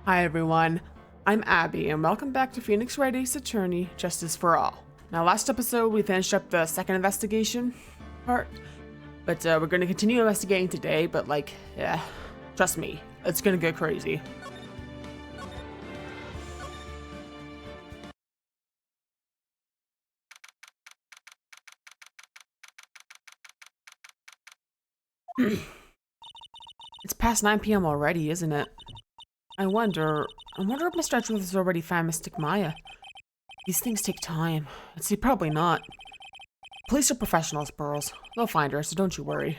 Hi everyone, I'm Abby and welcome back to Phoenix Wright Ace Attorney, Justice for All. Now last episode we finished up the second investigation part, but we're going to continue investigating today, but yeah, trust me, it's going to get crazy. It's past 9 p.m. already, isn't it? I wonder if Mr. Edgeworth has already found Mystic Maya. These things take time. I'd say probably not. Police are professionals, Pearls. They'll find her, so don't you worry.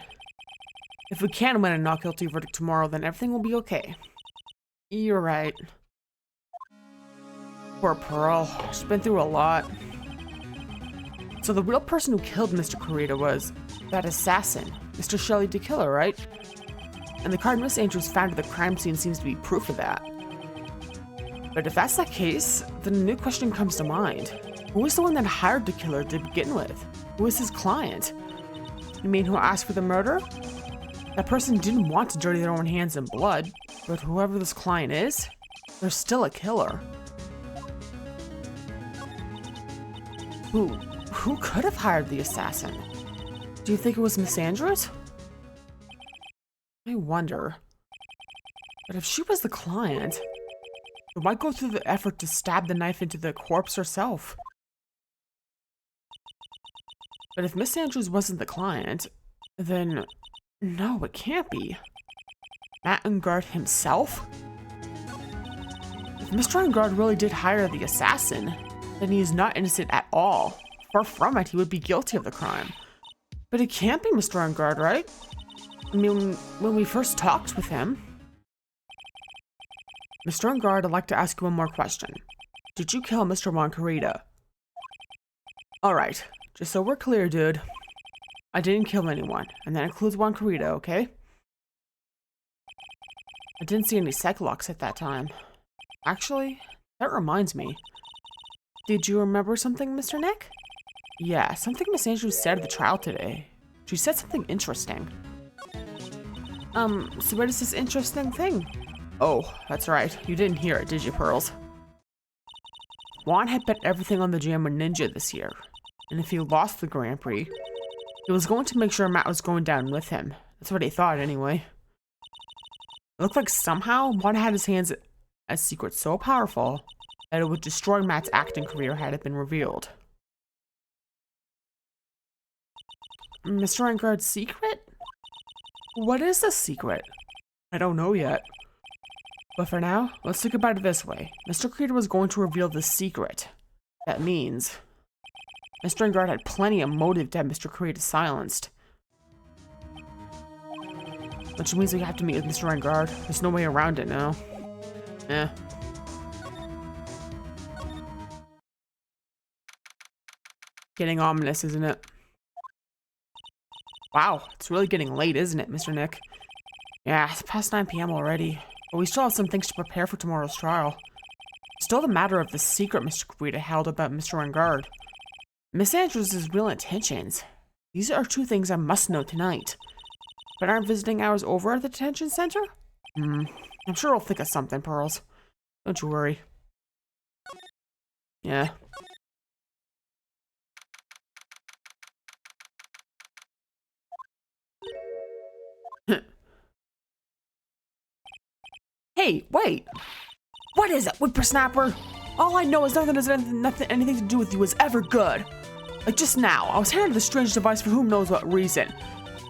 If we can win a not guilty verdict tomorrow, then everything will be okay. You're right. Poor Pearl. She's been through a lot. So the real person who killed Mr. Kurita was that assassin, Mr. Shelley DeKiller, right? And the card Miss Andrews found at the crime scene seems to be proof of that. But if that's the case, then a new question comes to mind. Who was the one that hired the killer to begin with? Who was his client? You mean who asked for the murder? That person didn't want to dirty their own hands in blood, but whoever this client is, they're still a killer. Who could have hired the assassin? Do you think it was Miss Andrews? I wonder. But if she was the client, why go through the effort to stab the knife into the corpse herself? But if Miss Andrews wasn't the client, then no, it can't be. Matt Engard himself? If Mr. Engard really did hire the assassin, then he is not innocent at all. Far from it, he would be guilty of the crime. But it can't be Mr. Engard, right? I mean, when we first talked with him... Mr. Engard, I'd like to ask you one more question. Did you kill Mr. Juan Kurita? Alright, just so we're clear, dude. I didn't kill anyone, and that includes Juan Kurita, okay? I didn't see any psych-locks at that time. Actually, that reminds me. Did you remember something, Mr. Nick? Yeah, something Miss Andrews said at the trial today. She said something interesting. So what is this interesting thing? Oh, that's right. You didn't hear it, did you, Pearls? Juan had bet everything on the Jammer Ninja this year. And if he lost the Grand Prix, he was going to make sure Matt was going down with him. That's what he thought, anyway. It looked like somehow Juan had his hands a secret so powerful that it would destroy Matt's acting career had it been revealed. Mr. Engard's secret? What is the secret? I don't know yet. But for now, let's think about it this way. Mr. Kurita was going to reveal the secret. That means Mr. Engard had plenty of motive to have Mr. Kurita silenced. Which means we have to meet with Mr. Engard. There's no way around it now. Eh. Getting ominous, isn't it? Wow, it's really getting late, isn't it, Mr. Nick? Yeah, it's past 9 p.m. already. But we still have some things to prepare for tomorrow's trial. Still the matter of the secret Mr. Kurita held about Mr. Engard. Miss Andrews' real intentions. These are two things I must know tonight. But aren't visiting hours over at the detention center? I'm sure I'll think of something, Pearls. Don't you worry. Yeah. Hey, wait! What is it, whippersnapper? All I know is nothing has anything to do with you is ever good. Like just now, I was handed a strange device for whom knows what reason.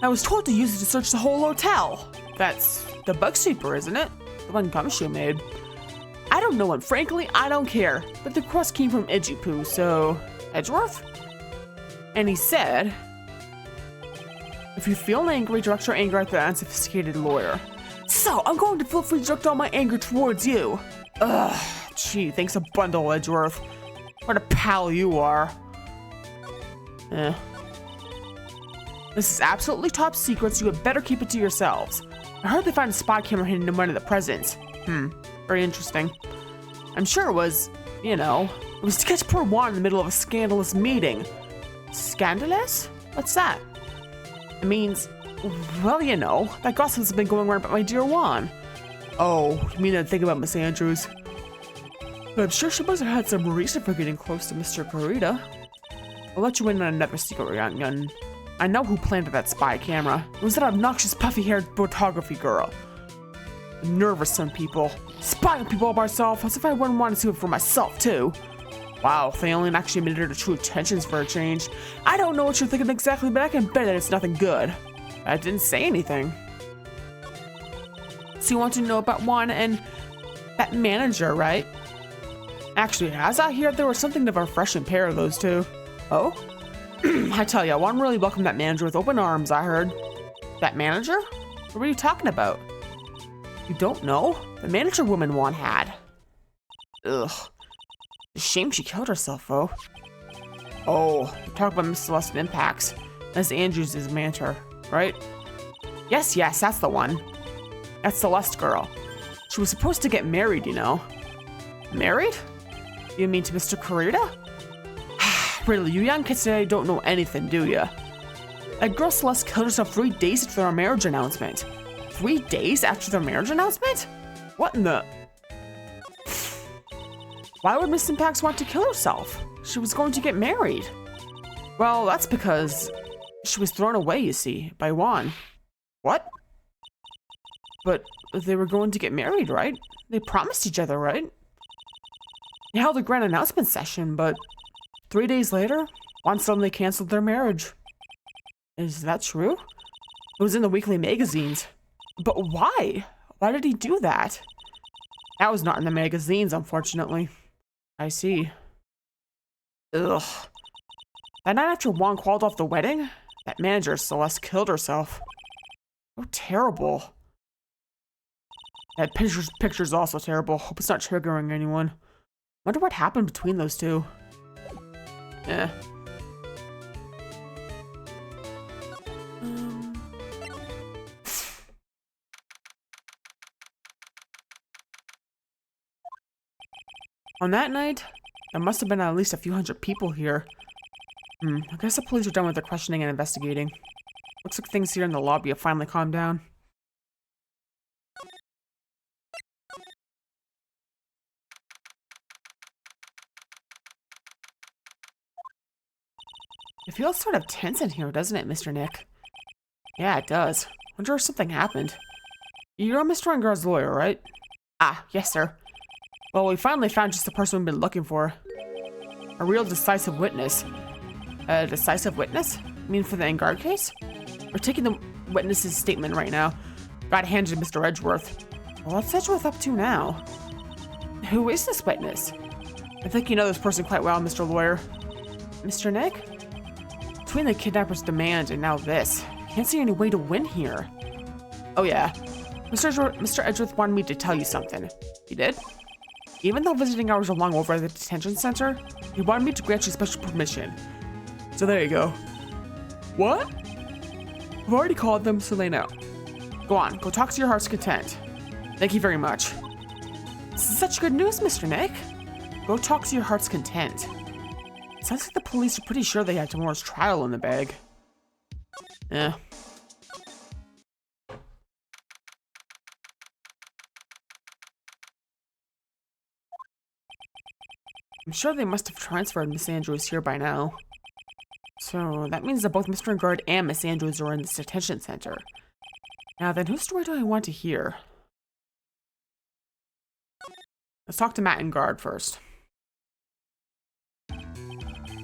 I was told to use it to search the whole hotel. That's the bug sweeper, isn't it? The one Gumshoe made. I don't know, and frankly, I don't care. But the request came from Edgepoo, so... Edgeworth? And he said... If you feel angry, direct your anger at the unsophisticated lawyer. So, I'm going to feel free to direct all my anger towards you. Ugh, gee, thanks a bundle, Edgeworth. What a pal you are. This is absolutely top secret, so you had better keep it to yourselves. I heard they found a spy camera hidden in one of the presents. Very interesting. I'm sure it was, it was to catch poor Juan in the middle of a scandalous meeting. Scandalous? What's that? It means, well, that gossip has been going around about my dear Juan. Oh, you mean that thing about Miss Andrews? I'm sure she must have had some reason for getting close to Mr. Kurita. I'll let you in on another secret, young gun. I know who planted that spy camera. It was that obnoxious, puffy-haired photography girl. I'm nervous, some people. Spying on people by myself, as if I wouldn't want to see it for myself, too. Wow, they only actually admitted her true intentions for a change. I don't know what you're thinking exactly, but I can bet that it's nothing good. I didn't say anything. So you want to know about Juan and that manager, right? Actually, as I hear, there was something of a refreshing pair of those two. Oh? I tell ya, Juan really welcomed that manager with open arms, I heard. That manager? What were you talking about? You don't know? The manager woman Juan had. Ugh. It's a shame she killed herself, though. Oh, you're talking about Miss Celeste Impacts. Miss Andrews is Mantor, right? Yes, that's the one. That's Celeste girl. She was supposed to get married, you know. Married? You mean to Mr. Kurita? Really, you young kids today don't know anything, do ya? That girl Celeste killed herself 3 days after their marriage announcement. 3 days after their marriage announcement? What in the... Why would Miss Impax want to kill herself? She was going to get married. Well, that's because she was thrown away, you see, by Juan. What? But they were going to get married, right? They promised each other, right? They held a grand announcement session, but 3 days later, Juan suddenly canceled their marriage. Is that true? It was in the weekly magazines. But why? Why did he do that? That was not in the magazines, unfortunately. I see. Ugh. That night after Juan called off the wedding, that manager, Celeste, killed herself. Oh, terrible. That picture's also terrible. Hope it's not triggering anyone. Wonder what happened between those two. Eh. On that night, there must have been at least a few hundred people here. I guess the police are done with their questioning and investigating. Looks like things here in the lobby have finally calmed down. It feels sort of tense in here, doesn't it, Mr. Nick? Yeah, it does. Wonder if something happened. You're Mr. Engar's lawyer, right? Ah, yes, sir. Well, we finally found just the person we've been looking for. A real decisive witness. A decisive witness? You mean for the Engar case? We're taking the witness's statement right now. Got handed to Mr. Edgeworth. Well, what's Edgeworth up to now? Who is this witness? I think you know this person quite well, Mr. Lawyer. Mr. Nick? Between the kidnapper's demand and now this, can't see any way to win here. Oh yeah, Mr. Edgeworth wanted me to tell you something. He did? Even though visiting hours are long over at the detention center, he wanted me to grant you special permission. So there you go. What? I've already called them, so they know. Go on, go talk to your heart's content. Thank you very much. This is such good news, Mr. Nick. Go talk to your heart's content. Sounds like the police are pretty sure they had tomorrow's trial in the bag. Eh. I'm sure they must have transferred Miss Andrews here by now. So that means that both Mr. Engard and Miss Andrews are in this detention center. Now then, whose story do I want to hear? Let's talk to Matt Engard first.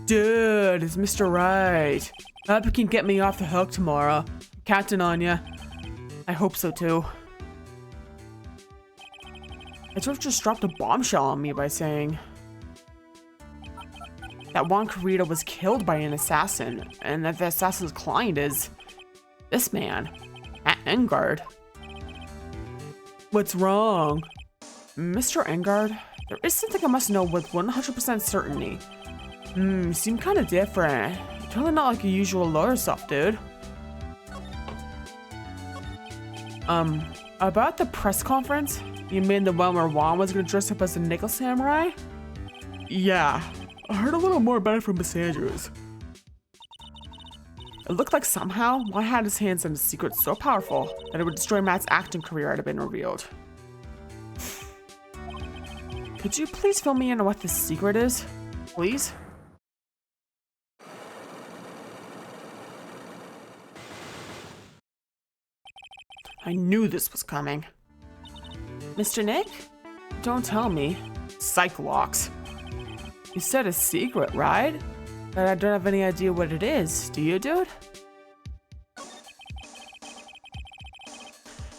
Dude, it's Mr. Wright. I hope you can get me off the hook tomorrow. Counting on ya. I hope so too. I sort of just dropped a bombshell on me by saying that Juan Kurita was killed by an assassin, and that the assassin's client is this man, Matt Engard. What's wrong? Mr. Engard, there is something I must know with 100% certainty. You seem kind of different. You're totally not like your usual lawyer stuff, dude. About the press conference? You mean the one where Juan was gonna dress up as a nickel samurai? Yeah, I heard a little more about it from Miss Andrews. It looked like somehow Juan had his hands on a secret so powerful that it would destroy Matt's acting career had it been revealed. could you please fill me in on what this secret is? Please? I knew this was coming. Mr. Nick? Don't tell me. Cyclops. You said a secret, right? But I don't have any idea what it is. Do you, dude?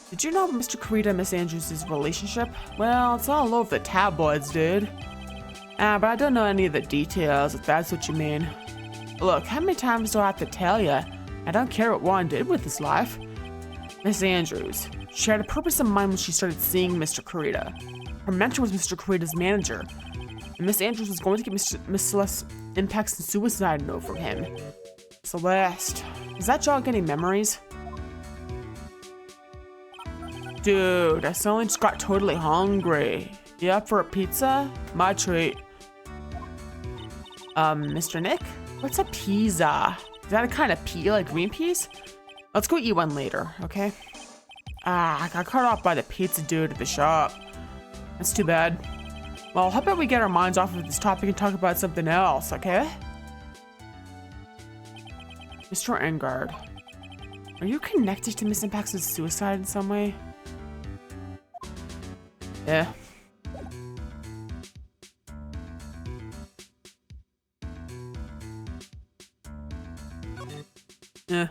Did you know Mr. Kurita and Miss Andrews' relationship? Well, it's all over the tabloids, dude. But I don't know any of the details, if that's what you mean. Look, how many times do I have to tell you? I don't care what Juan did with his life. Miss Andrews. She had a purpose in mind when she started seeing Mr. Kurita. Her mentor was Mr. Kurita's manager. And Miss Andrews was going to get Miss Celeste's impacts and suicide note from him. Celeste. Does that jog any memories? Dude, I suddenly just got totally hungry. You up for a pizza? My treat. Mr. Nick? What's a pizza? Is that a kind of pea, like green peas? Let's go eat one later, okay? I got cut off by the pizza dude at the shop. That's too bad. Well, how about we get our minds off of this topic and talk about something else, okay? Mr. Engard, are you connected to Miss Impact's suicide in some way? Yeah. Yeah.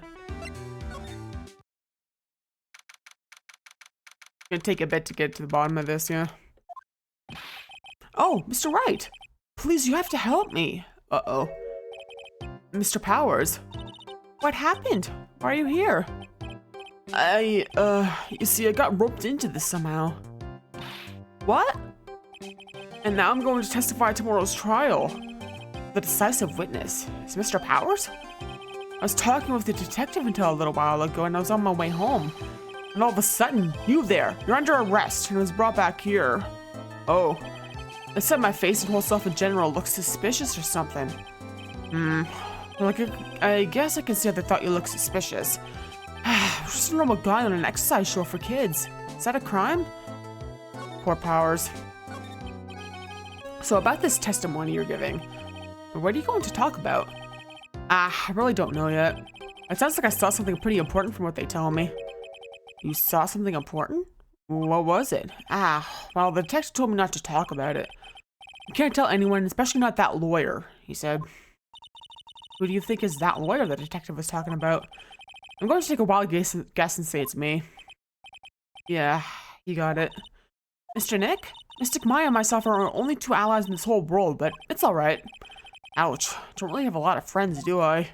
Gonna take a bit to get to the bottom of this, yeah. Oh, Mr. Wright! Please, you have to help me. Uh-oh. Mr. Powers? What happened? Why are you here? You see, I got roped into this somehow. What? And now I'm going to testify at tomorrow's trial. The decisive witness is Mr. Powers? I was talking with the detective until a little while ago and I was on my way home. And all of a sudden, you there, you're under arrest and was brought back here. Oh. I said my face and whole self in general looks suspicious or something. Like, I guess I can see how they thought you looked suspicious. Just a normal guy on an exercise show for kids. Is that a crime? Poor Powers. So about this testimony you're giving, what are you going to talk about? I really don't know yet. It sounds like I saw something pretty important from what they tell me. You saw something important? What was it? Well, the detective told me not to talk about it. You can't tell anyone, especially not that lawyer, he said. Who do you think is that lawyer the detective was talking about? I'm going to take a wild guess and say it's me. Yeah, you got it. Mr. Nick? Mystic Maya and myself are our only two allies in this whole world, but it's alright. Ouch. Don't really have a lot of friends, do I?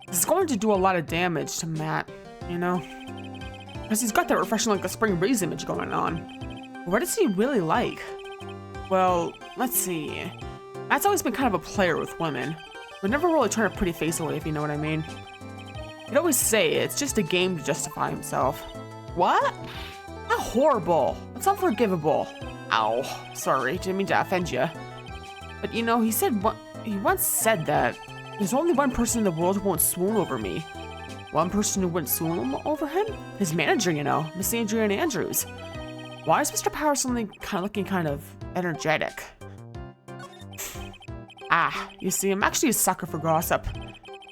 This is going to do a lot of damage to Matt, you know? Because he's got that refreshing like a spring breeze image going on. What is he really like? Well, let's see. Matt's always been kind of a player with women. Would never really turn a pretty face away, if you know what I mean. He'd always say it's just a game to justify himself. What? How horrible. That's unforgivable. Ow. Sorry, didn't mean to offend you. But you know, he once said that there's only one person in the world who won't swoon over me. One person who wouldn't swoon over him? His manager, you know, Miss Adrienne Andrews. Why is Mr. Powers suddenly looking kind of energetic? You see, I'm actually a sucker for gossip.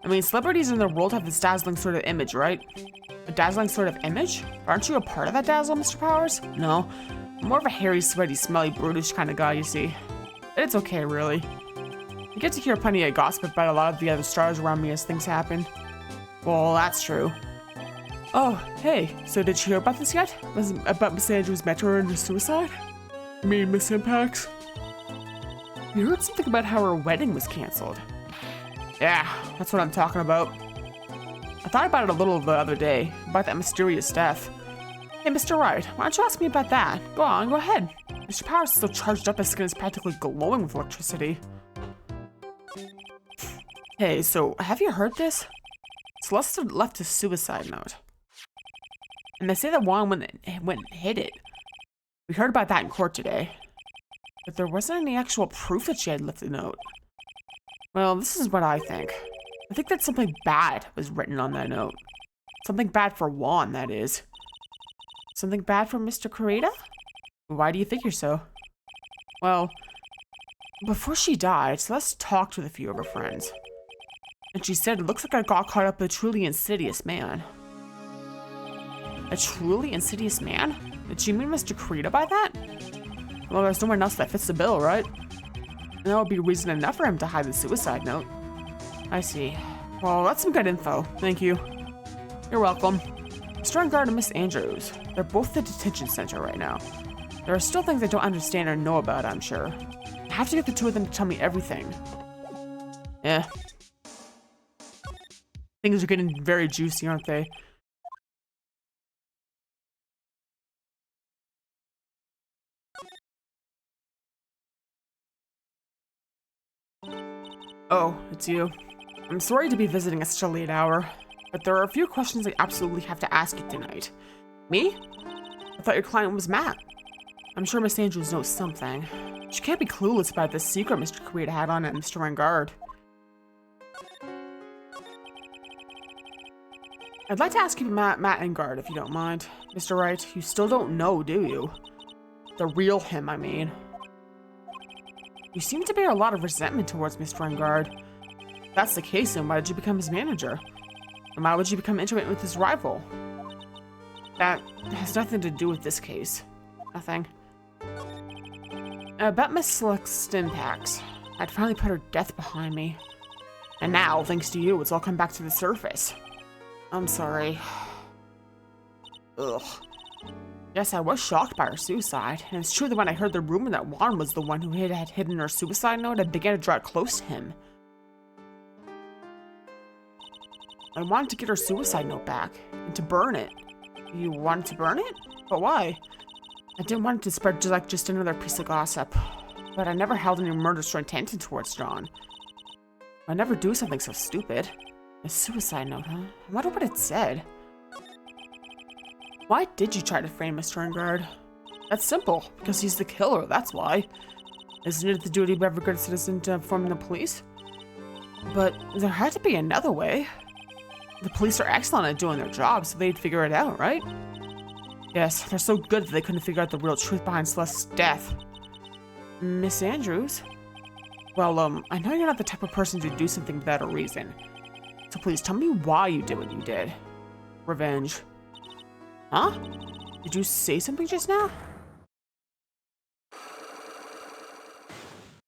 I mean, celebrities in their world have this dazzling sort of image, right? A dazzling sort of image? Aren't you a part of that dazzle, Mr. Powers? No. I'm more of a hairy, sweaty, smelly, brutish kind of guy, you see. But it's okay, really. I get to hear plenty of gossip about a lot of the other stars around me as things happen. Well, that's true. Oh, hey, so did you hear about this yet? About Miss Andrews' mentor and her suicide? You mean Miss Impacts? You heard something about how her wedding was canceled. Yeah, that's what I'm talking about. I thought about it a little the other day, about that mysterious death. Hey, Mr. Wright, why don't you ask me about that? Go on, go ahead. Mr. Powers is so charged up, his skin is practically glowing with electricity. Hey, so have you heard this? Celeste left a suicide note. And they say that Juan went and hid it. We heard about that in court today. But there wasn't any actual proof that she had left the note. Well, this is what I think. I think that something bad was written on that note. Something bad for Juan, that is. Something bad for Mr. Kurita? Why do you figure so? Well, before she died, Celeste talked with a few of her friends. And she said, it looks like I got caught up with a truly insidious man. A truly insidious man? Did she mean Mr. Corita by that? Well, there's no one else that fits the bill, right? And that would be reason enough for him to hide the suicide note. I see. Well, that's some good info. Thank you. You're welcome. Strongguard and Miss Andrews. They're both at the detention center right now. There are still things I don't understand or know about, I'm sure. I have to get the two of them to tell me everything. Eh. Things are getting very juicy, aren't they? Oh, it's you. I'm sorry to be visiting at such a late hour, but there are a few questions I absolutely have to ask you tonight. Me? I thought your client was Matt. I'm sure Miss Andrews knows something. She can't be clueless about this secret Mr. Corita had on at Mr. Vanguard. I'd like to ask you about Matt Engard, if you don't mind. Mr. Wright, you still don't know, do you? The real him, I mean. You seem to bear a lot of resentment towards Mr. Engard. If that's the case, then why did you become his manager? And why would you become intimate with his rival? That has nothing to do with this case. Nothing. About Miss Celeste's impacts. I'd finally put her death behind me. And now, thanks to you, it's all come back to the surface. I'm sorry. Ugh. Yes, I was shocked by her suicide, and it's true that when I heard the rumor that Juan was the one who had hidden her suicide note, I began to draw it close to him. I wanted to get her suicide note back, and to burn it. You wanted to burn it? But why? I didn't want it to spread just another piece of gossip, but I never held any murderous intention towards John. I'd never do something so stupid. A suicide note, huh? I wonder what it said. Why did you try to frame Mr. Engard? That's simple, because he's the killer, that's why. Isn't it the duty of every good citizen to inform the police? But there had to be another way. The police are excellent at doing their job, so they'd figure it out, right? Yes, they're so good that they couldn't figure out the real truth behind Celeste's death. Miss Andrews? Well, I know you're not the type of person to do something without a reason. So please tell me why you did what you did. Revenge. Huh? Did you say something just now?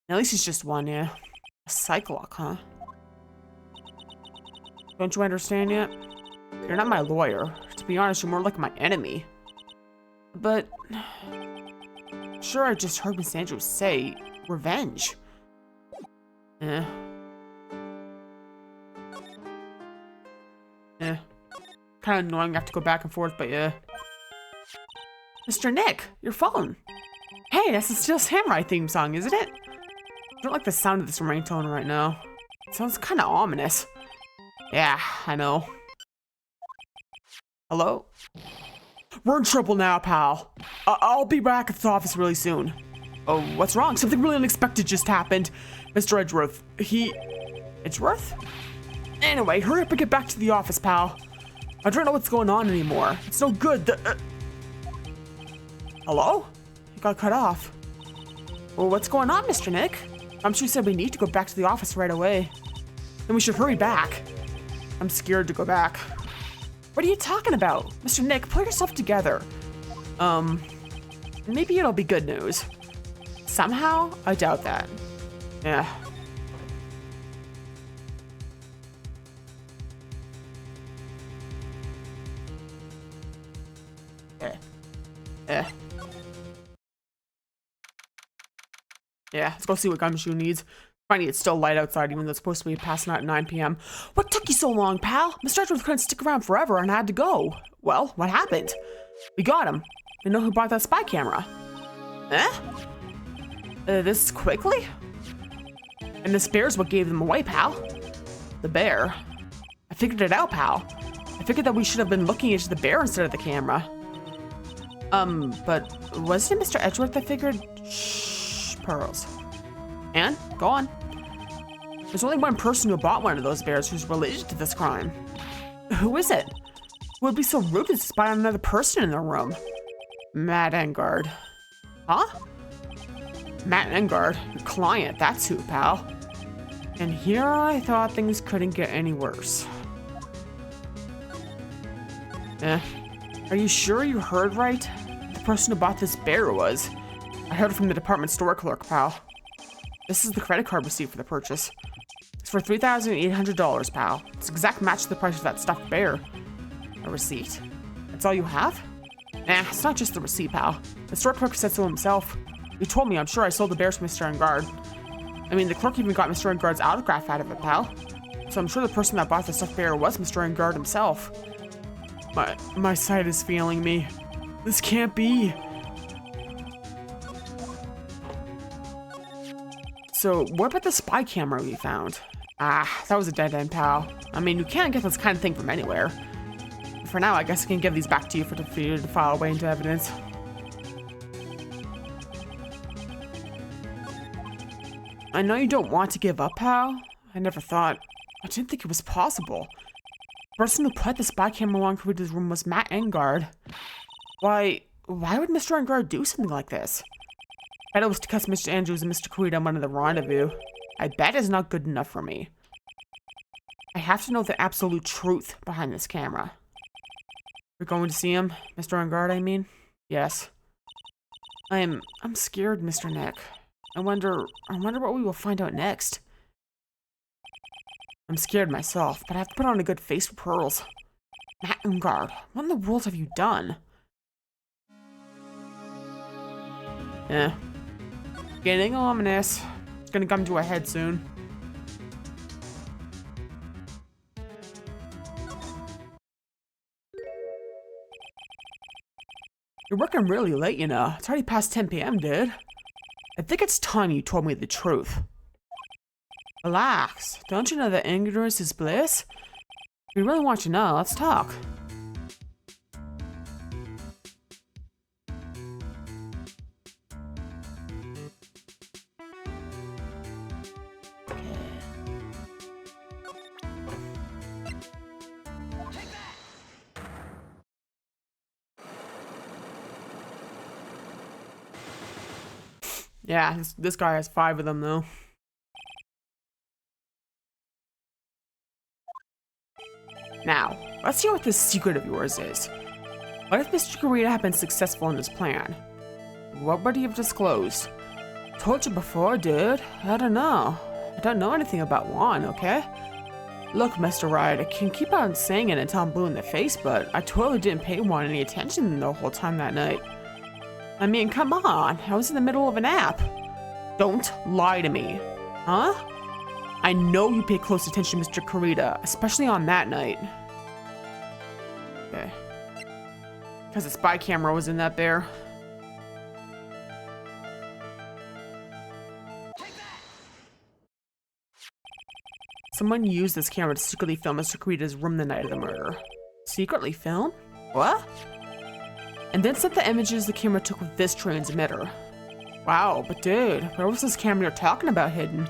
At least it's just one, yeah. A Cyclock, huh? Don't you understand yet? You're not my lawyer. To be honest, you're more like my enemy. But... sure, I just heard Miss Andrews say revenge. Eh. Kind of annoying I have to go back and forth, but yeah. Mr. Nick, your phone. Hey, that's the Steel Samurai theme song, isn't it? I don't like the sound of this ringtone right now. It sounds kind of ominous. Yeah, I know. Hello? We're in trouble now, pal. I'll be back at the office really soon. Oh, what's wrong? Something really unexpected just happened. Mr. Edgeworth, Edgeworth? Anyway, hurry up and get back to the office, pal. I don't know what's going on anymore. It's no good. Hello? You got cut off. Well, what's going on, Mr. Nick? I'm sure you said we need to go back to the office right away. Then we should hurry back. I'm scared to go back. What are you talking about? Mr. Nick, pull yourself together. Maybe it'll be good news. Somehow, I doubt that. Yeah. Yeah, let's go see what Gumshoe needs. Funny, it's still light outside, even though it's supposed to be past 9 p.m. What took you so long, pal? Mr. Edgeworth couldn't stick around forever and had to go. Well, what happened? We got him. We know who bought that spy camera. This quickly? And this bear's what gave them away, pal. The bear? I figured it out, pal. I figured that we should have been looking into the bear instead of the camera. But wasn't it Mr. Edgeworth that figured? Shh, pearls. And go on. There's only one person who bought one of those bears who's related to this crime. Who is it? Who would be so rude to spy on another person in the room? Matt Engard. Huh? Matt Engard, your client, that's who, pal. And here I thought things couldn't get any worse. Are you sure you heard right? The person who bought this bear was. I heard it from the department store clerk, pal. This is the credit card receipt for the purchase. It's for $3,800, pal. It's an exact match to the price of that stuffed bear. A receipt? That's all you have? Nah, it's not just the receipt, pal. The store clerk said so himself. He told me I'm sure I sold the bear to Mr. Engard. I mean, the clerk even got Mr. Engard's autograph out of it, pal. So I'm sure the person that bought the stuffed bear was Mr. Engard himself. My sight is failing me. This can't be. So, what about the spy camera we found? Ah, that was a dead end, pal. I mean, you can't get this kind of thing from anywhere. For now, I guess I can give these back to you for you to file away into evidence. I know you don't want to give up, pal. I never thought. I didn't think it was possible. The person who put the spy camera along Kurita's room was Matt Engard. Why would Mr. Engard do something like this? I bet it was to catch Mr. Andrews and Mr. Kurita on the rendezvous. I bet it's not good enough for me. I have to know the absolute truth behind this camera. We're going to see him, Mr. Engard, I mean? Yes. I'm scared, Mr. Nick. I wonder what we will find out next. I'm scared myself, but I have to put on a good face for pearls. Matt Engard, what in the world have you done? Getting ominous. It's gonna come to a head soon. You're working really late, you know. It's already past 10 p.m., dude. I think it's time you told me the truth. Relax. Don't you know that ignorance is bliss? If you really want to know, let's talk. Yeah, this guy has 5 of them, though. Now, let's see what this secret of yours is. What if Mr. Kurita had been successful in his plan? What would he have disclosed? Told you before, dude. I don't know. I don't know anything about Juan, okay? Look, Mr. Wright, I can keep on saying it until I'm blue in the face, but I totally didn't pay Juan any attention the whole time that night. I mean, come on. I was in the middle of a nap. Don't lie to me. Huh? I know you pay close attention to Mr. Kurita, especially on that night. Okay. Because the spy camera was in that bear. Someone used this camera to secretly film Mr. Kurita's room the night of the murder. Secretly film? What? And then sent the images the camera took with this transmitter. Wow, but dude, where was this camera you're talking about hidden?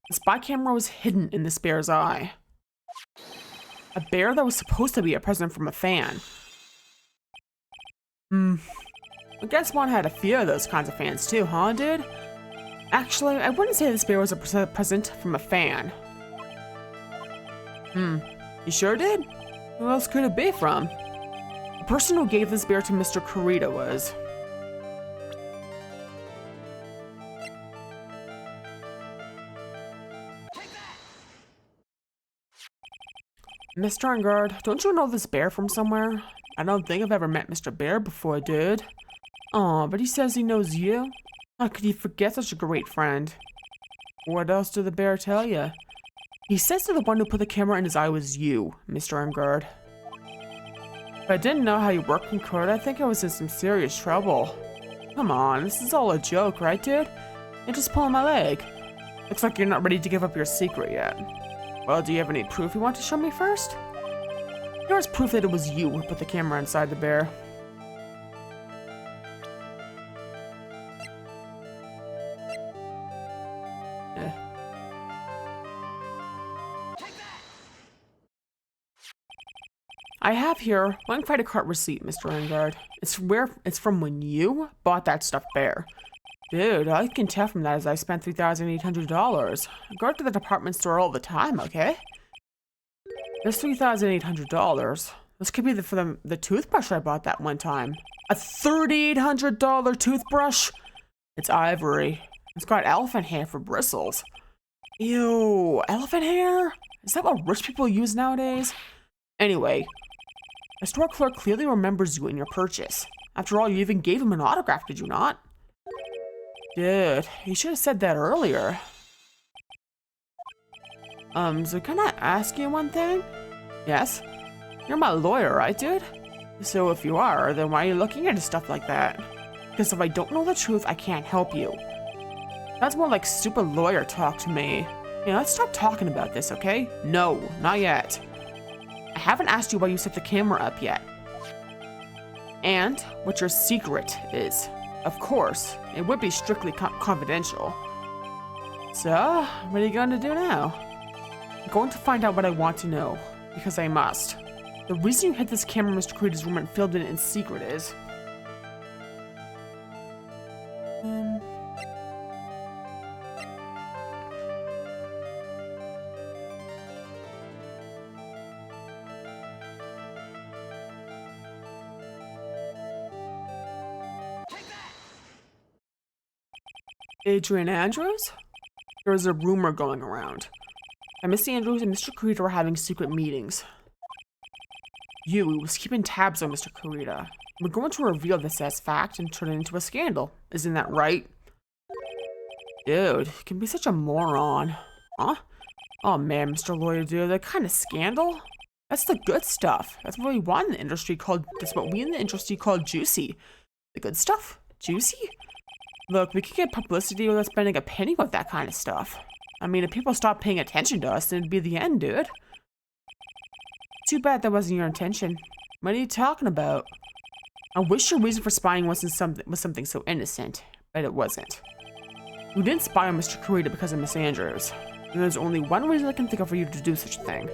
The spy camera was hidden in this bear's eye. A bear that was supposed to be a present from a fan. I guess one had a few of those kinds of fans too, huh, dude? Actually, I wouldn't say this bear was a present from a fan. You sure did? Who else could it be from? The person who gave this bear to Mr. Kurita was... Mr. Engard, don't you know this bear from somewhere? I don't think I've ever met Mr. Bear before, dude. Aw, but he says he knows you. How could he forget such a great friend? What else did the bear tell you? He says that the one who put the camera in his eye was you, Mr. Engard. If I didn't know how you worked in court, I think I was in some serious trouble. Come on, this is all a joke, right, dude? You're just pulling my leg. Looks like you're not ready to give up your secret yet. Well, do you have any proof you want to show me first? Here's proof that it was you who put the camera inside the bear. I have here one credit card receipt, Mr. Engard. It's from when you bought that stuffed bear. Dude, I can tell from that as I spent $3,800. I go to the department store all the time, okay? This $3,800. This could be for the toothbrush I bought that one time. A $3,800 toothbrush? It's ivory. It's got elephant hair for bristles. Ew, elephant hair? Is that what rich people use nowadays? Anyway, the store clerk clearly remembers you and your purchase. After all, you even gave him an autograph, did you not? Dude, you should have said that earlier. So can I ask you one thing? Yes? You're my lawyer, right, dude? So if you are, then why are you looking into stuff like that? Because if I don't know the truth, I can't help you. That's more like stupid lawyer talk to me. Yeah, let's stop talking about this, okay? No, not yet. I haven't asked you why you set the camera up yet. And what your secret is. Of course, it would be strictly confidential. So, what are you going to do now? I'm going to find out what I want to know, because I must. The reason you hid this camera in Mr. Creed's room and filmed it in secret is... Adrian Andrews? There's a rumor going around that Miss Andrews and Mr. Carita were having secret meetings. You was keeping tabs on Mr. Carita. We're going to reveal this as fact and turn it into a scandal. Isn't that right? Dude, you can be such a moron. Huh? Oh man, Mr. Lawyer dude, that kind of scandal? That's the good stuff. That's what we want in the industry called, that's what we in the industry call juicy. The good stuff? Juicy? Look, we could get publicity without spending a penny with that kind of stuff. I mean, if people stop paying attention to us, then it'd be the end, dude. Too bad that wasn't your intention. What are you talking about? I wish your reason for spying was something so innocent, but it wasn't. You didn't spy on Mr. Carita because of Miss Andrews. And there's only one reason I can think of for you to do such a thing.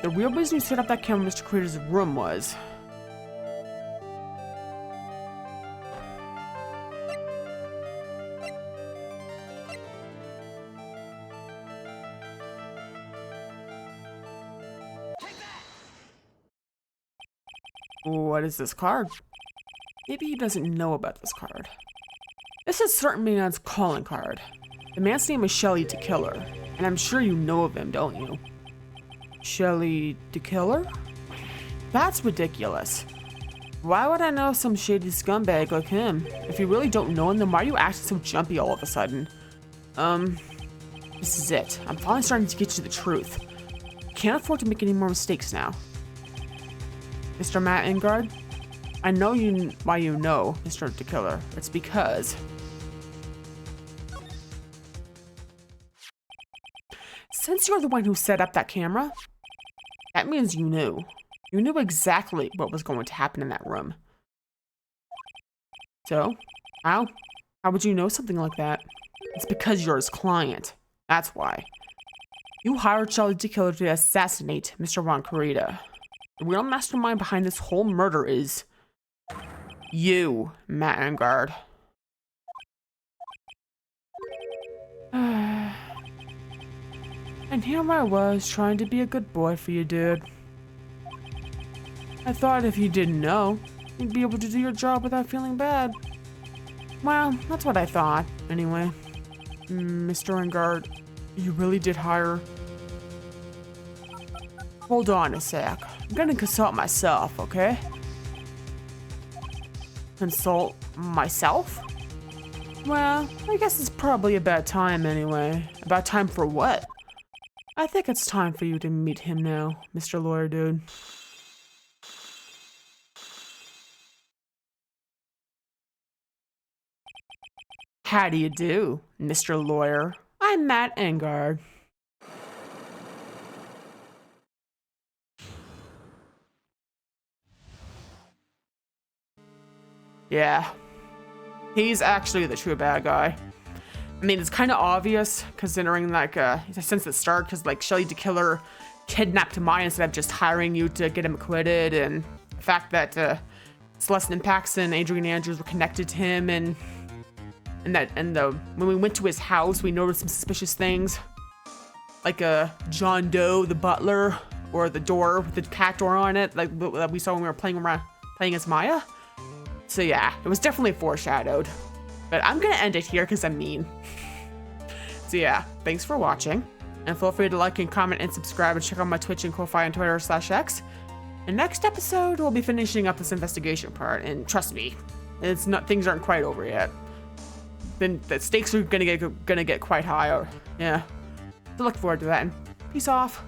The real reason you set up that camera in Mr. Carita's room was... What is this card? Maybe he doesn't know about this card. This is certain man's calling card. The man's name is Shelly the Killer, and I'm sure you know of him, don't you? Shelly the Killer? That's ridiculous. Why would I know some shady scumbag like him? If you really don't know him, then why are you acting so jumpy all of a sudden? This is it. I'm finally starting to get to the truth. Can't afford to make any more mistakes now. Mr. Matt Engard, I know why you know Mr. the Killer. It's because... Since you're the one who set up that camera, that means you knew. You knew exactly what was going to happen in that room. So, how would you know something like that? It's because you're his client. That's why. You hired Shelly the Killer to assassinate Mr. Ron Carita. The real mastermind behind this whole murder is... you, Matt Engard. And here I was, trying to be a good boy for you, dude. I thought if you didn't know, you'd be able to do your job without feeling bad. Well, that's what I thought, anyway. Mr. Engard, you really did hire... Hold on a sec. I'm gonna consult myself, okay? Consult myself? Well, I guess it's probably about time anyway. About time for what? I think it's time for you to meet him now, Mr. Lawyer Dude. How do you do, Mr. Lawyer? I'm Matt Engard. Yeah, he's actually the true bad guy. I mean, it's kind of obvious considering, like, since the start, because, like, Shelly the Killer kidnapped Maya instead of just hiring you to get him acquitted, and the fact that Celeste and Paxton, Adrian Andrews were connected to him, and when we went to his house, we noticed some suspicious things, like John Doe, the butler, or the door with the cat door on it, like that we saw when we were playing as Maya. So yeah, it was definitely foreshadowed. But I'm gonna end it here because I'm mean. So yeah, thanks for watching, and feel free to like and comment and subscribe, and check out my Twitch and Ko-Fi and Twitter /X. And next episode, we'll be finishing up this investigation part, and trust me, things aren't quite over yet. Then the stakes are gonna get quite high. Yeah, so look forward to that. And peace off.